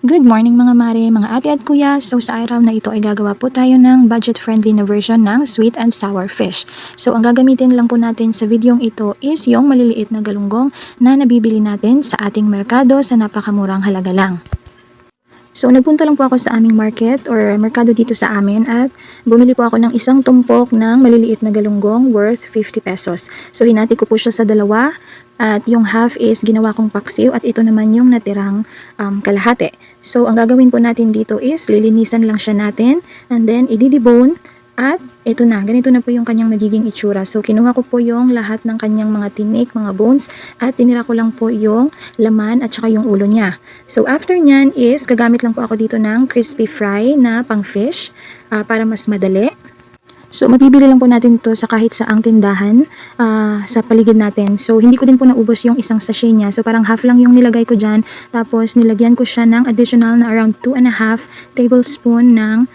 Good morning mga mare, mga ate at kuya. So sa araw na ito ay gagawa po tayo ng budget-friendly na version ng sweet and sour fish. So ang gagamitin lang po natin sa videong ito is yung maliliit na galunggong na nabibili natin sa ating merkado sa napakamurang halaga lang. So nagpunta lang po ako sa aming market or merkado dito sa amin at bumili po ako ng isang tumpok ng maliliit na galunggong worth 50 pesos. So hinati ko po siya sa dalawa at yung half is ginawa kong paksiw at ito naman yung natirang kalahati. So ang gagawin po natin dito is lilinisan lang siya natin and then i-debone. At ito na, ganito na po yung kanyang magiging itsura. So kinuha ko po yung lahat ng kanyang mga tinik, mga bones at tinira ko lang po yung laman at saka yung ulo niya. So after nyan is gagamit lang po ako dito ng crispy fry na pang fish para mas madali. So mabibili lang po natin ito sa kahit saang tindahan sa paligid natin. So hindi ko din po naubos yung isang sachet niya. So parang half lang yung nilagay ko dyan. Tapos nilagyan ko siya ng additional na around 2.5 tablespoon ng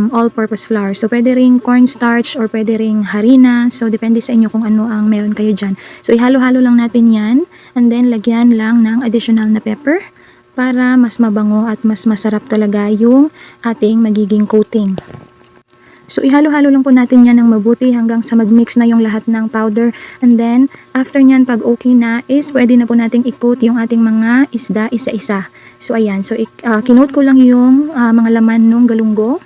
all-purpose flour. So pwede ring cornstarch or pwede ring harina. So depende sa inyo kung ano ang meron kayo dyan. So ihalo-halo lang natin yan. And then lagyan lang ng additional na pepper para mas mabango at mas masarap talaga yung ating magiging coating. So ihalo-halo lang po natin yan ng mabuti hanggang sa mag-mix na yung lahat ng powder. And then after nyan pag okay na is pwede na po nating i-coat yung ating mga isda isa-isa. So ayan, so kinote ko lang yung mga laman ng galunggong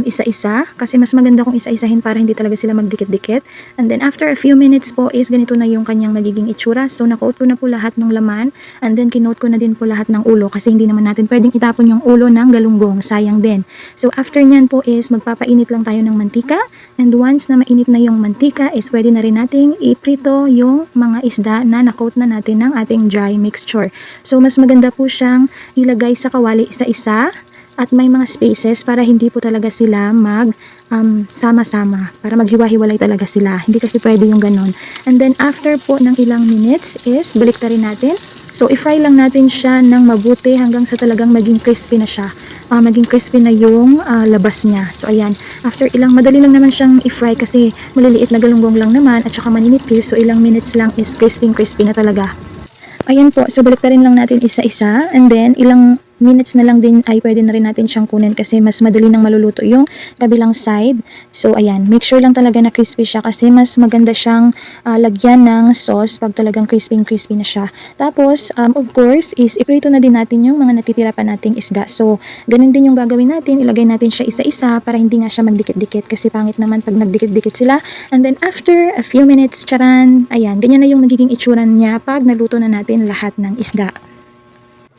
isa-isa kasi mas maganda kung isa-isahin para hindi talaga sila magdikit-dikit. And then after a few minutes po is ganito na yung kanyang magiging itsura. So na-coat ko na po lahat ng laman and then kinote ko na din po lahat ng ulo kasi hindi naman natin pwedeng itapon yung ulo ng galunggong, sayang din. So after nyan po is magpapainit lang tayo ng mantika and once na mainit na yung mantika is pwede na rin nating iprito yung mga isda na na-coat na natin ng ating dry mixture. So mas maganda po siyang ilagay sa kawali isa-isa at may mga spaces para hindi po talaga sila sama-sama, para maghiwa-hiwalay talaga sila. Hindi kasi pwede yung ganon. And then after po ng ilang minutes is baliktarin natin. So i-fry lang natin siya ng mabuti hanggang sa talagang maging crispy na siya. Maging crispy na yung labas niya. So ayan, after madali lang naman siyang i-fry kasi maliliit na galunggong lang naman at saka maninipis. So ilang minutes lang is crispy na talaga. Ayan po, so baliktarin lang natin isa-isa and then ilang minutes na lang din ay pwede na rin natin siyang kunin kasi mas madali nang maluluto yung kabilang side. So ayan, make sure lang talaga na crispy siya kasi mas maganda siyang lagyan ng sauce pag talagang crispy na siya. Tapos of course is iprito na din natin yung mga natitira pa nating isda. So ganun din yung gagawin natin, ilagay natin siya isa-isa para hindi nga siya magdikit-dikit kasi pangit naman pag nagdikit-dikit sila. And then after a few minutes, charan, ayan, ganyan na yung magiging itsura niya pag naluto na natin lahat ng isda.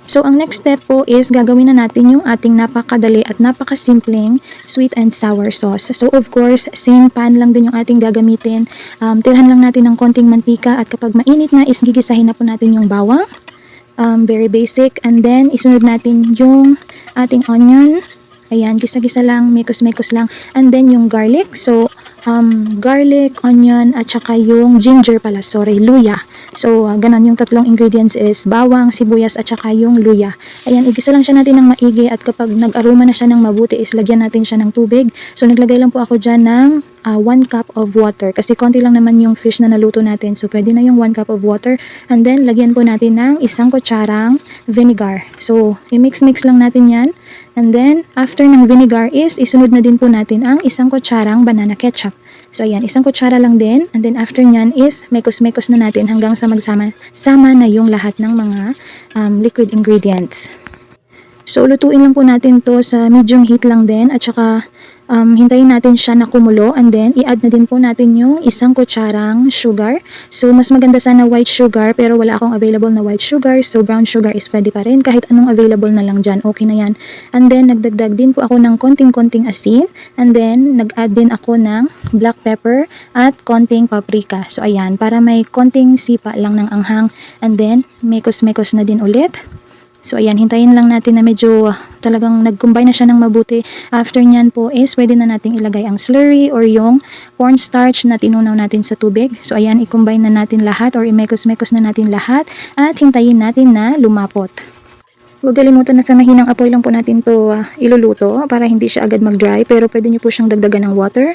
So, ang next step po is gagawin na natin yung ating napakadali at napakasimpleng sweet and sour sauce. So, of course, same pan lang din yung ating gagamitin. Tirhan lang natin ng konting mantika at kapag mainit na is gigisahin na po natin yung bawang. Very basic. And then, isunod natin yung ating onion. Ayan, gisa-gisa lang, mekos-mekos lang. And then, yung garlic. So, garlic, onion, at saka yung ginger pala, luya. So, ganon yung tatlong ingredients is bawang, sibuyas, at saka yung luya. Ayan, igisa lang siya natin ng maigi at kapag nag-aroma na siya ng mabuti is lagyan natin siya ng tubig. So, naglagay lang po ako dyan ng 1 cup of water kasi konti lang naman yung fish na naluto natin. So, pwede na yung 1 cup of water. And then, lagyan po natin ng 1 kutsarang vinegar. So, i-mix-mix lang natin yan. And then, after ng vinegar is isunod na din po natin ang 1 kutsarang banana ketchup. So, ayan, 1 kutsara lang din. And then, after nyan is mekos-mekos na natin hanggang sa magsama na yung lahat ng mga liquid ingredients. So, lutuin lang po natin to sa medium heat lang din at saka hintayin natin siya na kumulo and then i-add na din po natin yung 1 kutsarang sugar. So, mas maganda sana white sugar pero wala akong available na white sugar. So, brown sugar is pwede pa rin. Kahit anong available na lang dyan, okay na yan. And then, nagdagdag din po ako ng konting-konting asin. And then, nag-add din ako ng black pepper at konting paprika. So, ayan, para may konting sipa lang ng anghang. And then, mekos-mekos na din ulit. So, ayan, hintayin lang natin na medyo talagang nag-combine na siya ng mabuti. After nyan po is pwede na nating ilagay ang slurry or yung cornstarch na tinunaw natin sa tubig. So, ayan, i-combine na natin lahat or i-mekos-mekos na natin lahat at hintayin natin na lumapot. Huwag kalimutan na sa mahinang apoy lang po natin to iluluto para hindi siya agad mag-dry. Pero pwede nyo po siyang dagdagan ng water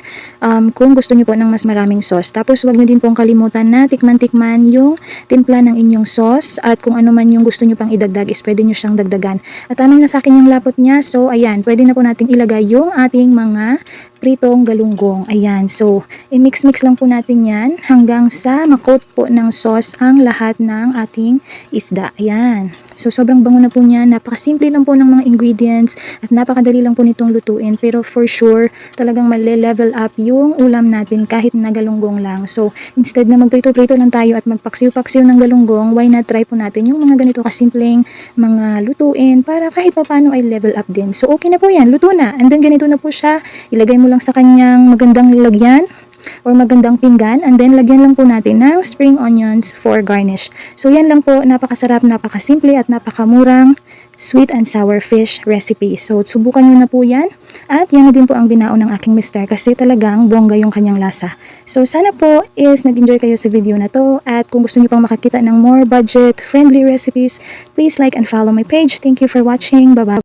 kung gusto nyo po ng mas maraming sauce. Tapos huwag nyo din pong kalimutan na tikman-tikman yung timpla ng inyong sauce. At kung ano man yung gusto nyo pang idagdag is pwede nyo siyang dagdagan. At tamang na sa akin yung lapot niya. So ayan, pwede na po natin ilagay yung ating mga pritong galunggong. Ayan, so i-mix-mix lang po natin yan hanggang sa makot po ng sauce ang lahat ng ating isda. Ayan. So sobrang bango na po niya, napakasimple lang po ng mga ingredients at napakadali lang po nitong lutuin, pero for sure talagang male-level up yung ulam natin kahit na galunggong lang. So instead na magprito-prito lang tayo at magpaksiw-paksiw ng galunggong, why not try po natin yung mga ganito kasimpleng mga lutuin para kahit pa paano ay level up din. So okay na po yan, luto na, and then ganito na po siya, ilagay mo lang sa kanyang magandang lalagyan or magandang pinggan, and then lagyan lang po natin ng spring onions for garnish. So yan lang po, napakasarap, napakasimple at napakamurang sweet and sour fish recipe. So subukan nyo na po yan, at yan na din po ang binao ng aking mister kasi talagang bongga yung kanyang lasa. So sana po is nag-enjoy kayo sa video na to, at kung gusto nyo pang makakita ng more budget friendly recipes, please like and follow my page. Thank you for watching. Bye bye.